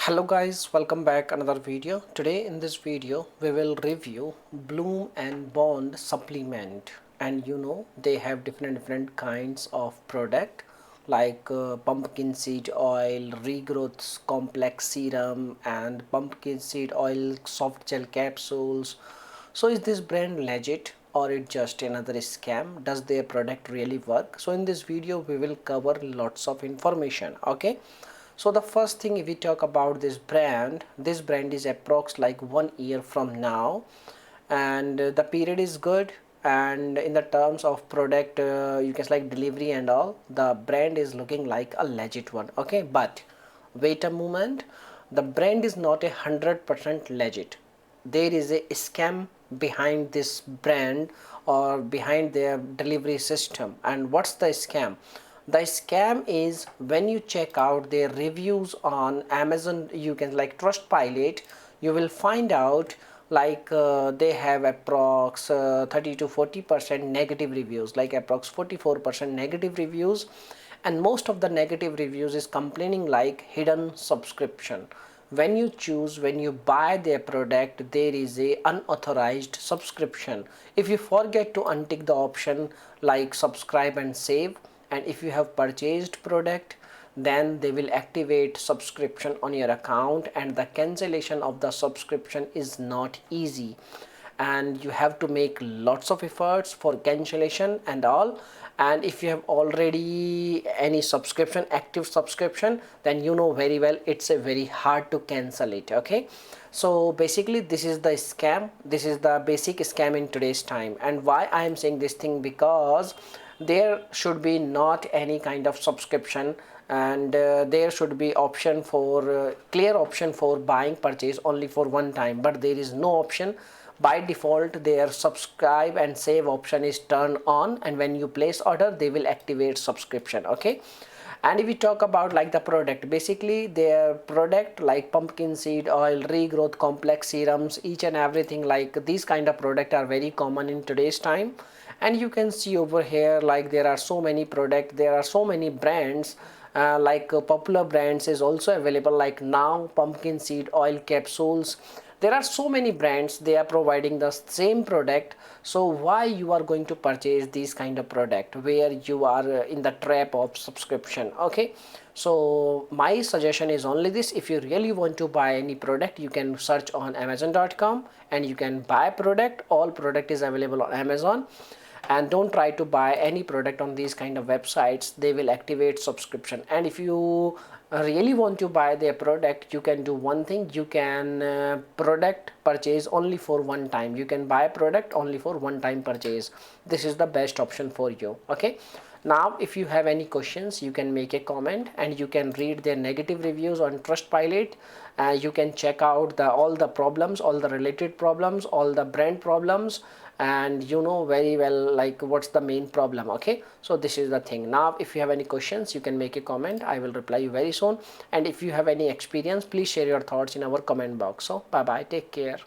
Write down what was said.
Hello guys, welcome back another video. Today in this video we will review Bloom and Bond supplement, and they have different kinds of product like pumpkin seed oil, regrowth complex serum, and pumpkin seed oil soft gel capsules. So is this brand legit or it just another scam? Does their product really work? So in this video we will cover lots of information. Okay, so the first thing, if we talk about this brand is approx like 1 year from now, and the period is good. And in the terms of product, you can like delivery and all, the brand is looking like a legit one. Okay, but wait a moment, the brand is not 100% legit. There is a scam behind this brand or behind their delivery system. And what's the scam? The scam is when you check out their reviews on Amazon, you can like Trustpilot, you will find out like they have approx 30 to 40% negative reviews, like approx 44% negative reviews. And most of the negative reviews is complaining like hidden subscription. When you buy their product, there is a unauthorized subscription. If you forget to untick the option like subscribe and save, and if you have purchased product, then they will activate subscription on your account, and the cancellation of the subscription is not easy, and you have to make lots of efforts for cancellation and all. And if you have already any subscription, active subscription, then you know very well it's a very hard to cancel it. Okay, so basically this is the scam, this is the basic scam in today's time. And why I am saying this thing, because there should be not any kind of subscription, and there should be option for clear option for buying purchase only for one time, but there is no option. By default their subscribe and save option is turned on, and when you place order they will activate subscription. Okay, and if we talk about like the product, basically their product like pumpkin seed oil, regrowth complex serums, each and everything, like these kind of product are very common in today's time. And you can see over here like there are so many product, there are so many brands, popular brands is also available, like now pumpkin seed oil capsules. There are so many brands, they are providing the same product. So why you are going to purchase these kind of product where you are in the trap of subscription? Okay, so my suggestion is only this: if you really want to buy any product, you can search on amazon.com and you can buy product. All product is available on Amazon, and don't try to buy any product on these kind of websites, they will activate subscription. And if you really want to buy their product, you can do one thing: you can product purchase only for one time, you can buy product only for one time purchase. This is the best option for you. Okay, now if you have any questions, you can make a comment, and you can read their negative reviews on Trustpilot. You can check out all the problems, all the related problems, all the brand problems, and you know very well like what's the main problem. Okay, so this is the thing. Now if you have any questions, you can make a comment, I will reply you very soon. And if you have any experience, please share your thoughts in our comment box. So bye bye, take care.